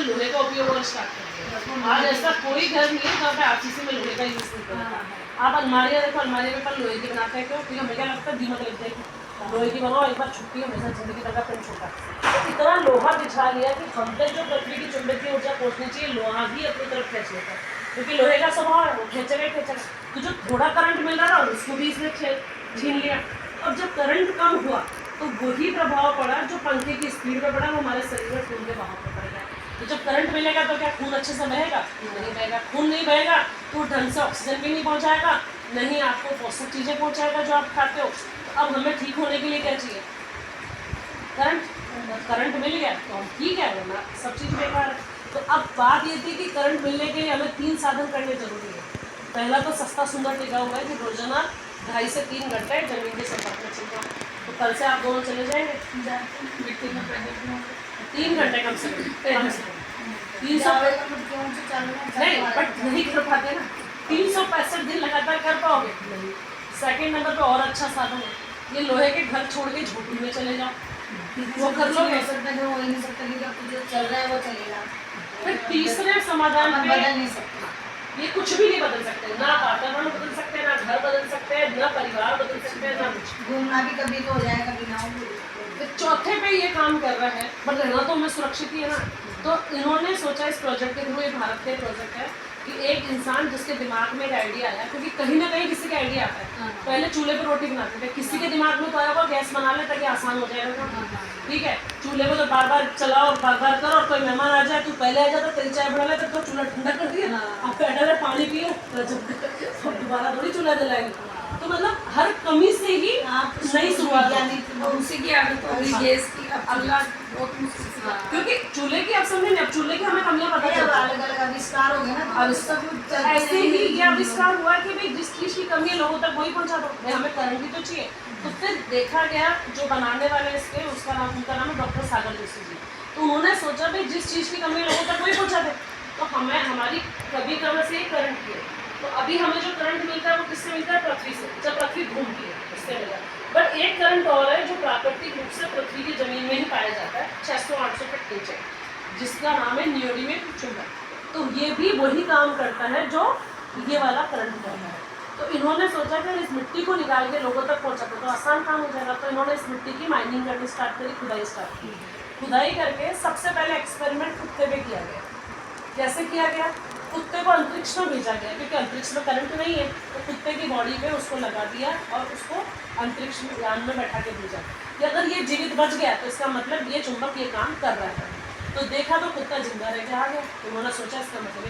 लोहे का उपयोग और स्टार्ट कर दिया। आज ऐसा कोई घर नहीं है जहाँ पे आरसीसी में लोहे का यूज़ नहीं करता। आप अलमारियाँ देखो, अलमारी में पर लोहे की बनाते हैं क्यों? क्योंकि हमें क्या लगता है दीमक लग जाएगी, लोहे की बनाओ, एक बार छुट्टी हमेशा जिंदगी तक का प्रिंट होता है। तो इतना लोहा बिछा लिया कि हम तक जो पृथ्वी की चुंबकीय ऊर्जा पहुँचनी चाहिए, लोहा ही अपनी तरफ खींच लेता है, क्योंकि लोहे का स्वभाव है, वो खींचेगा। तो जो थोड़ा करंट मिल रहा था उसको भी इसने छीन लिया। अब जब करंट कम हुआ तो वही प्रभाव पड़ा जो पंखे की स्पीड पर पड़ा, वो हमारे शरीर में खून के बहाव पर पड़ गया। तो जब करंट मिलेगा तो क्या खून अच्छे से बहेगा? नहीं बहेगा। खून नहीं बहेगा तो ढंग से ऑक्सीजन भी नहीं पहुंचाएगा, नहीं आपको पौष्टिक चीज़ें पहुंचाएगा जो आप खाते हो। तो अब हमें ठीक होने के लिए क्या चाहिए? करंट मिल गया तो हम ठीक है, वरना सब चीज़ बेकार है। तो अब बात ये थी कि करंट मिलने के लिए हमें 3 साधन करने जरूरी है। पहला तो सस्ता सुंदर टिका हुआ है कि रोजाना 2.5 से 3 घंटे जमीन के संपर्क में चल जाओ। तो कल से आप दोनों चले जाएंगे मिट्टी में पैदल 3 घंटे कम से कम 300 नहीं, बट नहीं कर पाते ना। 365 दिन लगातार कर पाओगे नहीं। सेकंड नंबर पे और अच्छा साधन है, ये लोहे के घर छोड़ के झोपड़ी में चले जाओ, वो कर लो। हो सकता है, हो ही नहीं सकता कि जब जो चल रहा है वो चलेगा। फिर तीसरे समाधान अपन पे बदल नहीं सकते। ये कुछ भी नहीं बदल सकते, ना वातावरण बदल सकते, ना घर बदल सकते, ना परिवार बदल सकते, ना कुछ। घूमना भी कभी तो हो जाए, कभी ना हो। तो चौथे पे ये काम कर रहा है, बट रहना तो हमें सुरक्षित ही है ना। तो इन्होंने सोचा इस प्रोजेक्ट के थ्रू, ये भारत का प्रोजेक्ट है कि एक इंसान जिसके दिमाग में एक आइडिया आया, क्योंकि कहीं ना कहीं किसी का आइडिया आता है। पहले चूल्हे पर रोटी बनाते थे, किसी के दिमाग में तो आया होगा गैस बना ले ताकि आसान हो जाएगा। ठीक है, चूल्हे को तो बार बार चलाओ, बार बार करो, और कोई मेहमान आ जाए, तू पहले आ जाता, तेरी चाय बना ले तो चूल्हा ठंडा कर दिया, आप बैठा रहे पानी पियो, दोबारा थोड़ी चूल्हा जलाएंगे। तो मतलब हर कमी से ही आप नई शुरुआत यानी उसी की आदत हो गई गैस की। अब चूल्हा बहुत मुश्किल से हाँ, क्योंकि चूल्हे की आप समझे नहीं, अब चूल्हे की हमें कमियां पता चलती हैं। अलग अलग आविष्कार हो गए ना, अब सब कुछ ऐसे ही ये आविष्कार हुआ कि भाई जिस चीज़ की कमी है लोगों तक वही पहुंचा दो, भाई हमें करंट भी तो चाहिए। तो फिर देखा गया, जो बनाने वाले इसके उसका नाम, उनका नाम है डॉक्टर सागर जोशी जी। तो उन्होंने सोचा भाई जिस चीज़ की कमी है लोगों तक वही पहुंचा दे, तो हमें हमारी कभी कमी से ही करंट की है। तो अभी हमें जो करंट मिलता है वो किससे मिलता है? पृथ्वी से, जब पृथ्वी घूमती है उससे मिलता है। बट एक करंट और है जो प्राकृतिक रूप से पृथ्वी की जमीन में ही पाया जाता है, 600-800 फीट नीचे, जिसका नाम है नियोडिमियम चुंबक। तो ये भी वही काम करता है जो ये वाला करंट करता है। तो इन्होंने सोचा कि इस मिट्टी को निकाल के लोगों तक पहुंचाते तो आसान काम हो जाएगा। तो इन्होंने इस मिट्टी की माइनिंग करनी स्टार्ट करी, खुदाई स्टार्ट की। खुदाई करके सबसे पहले एक्सपेरिमेंट कुत्ते पे किया गया। कैसे किया गया? कुत्ते को अंतरिक्ष में भेजा गया, क्योंकि अंतरिक्ष में करंट नहीं है, तो कुत्ते की बॉडी पे उसको लगा दिया और उसको अंतरिक्ष में यान में बैठा के भेजा कि अगर ये जीवित बच गया तो इसका मतलब ये चुंबक ये काम कर रहा है। तो देखा तो कुत्ता जिंदा रह के आ गया। तो उन्होंने सोचा इसका मतलब ये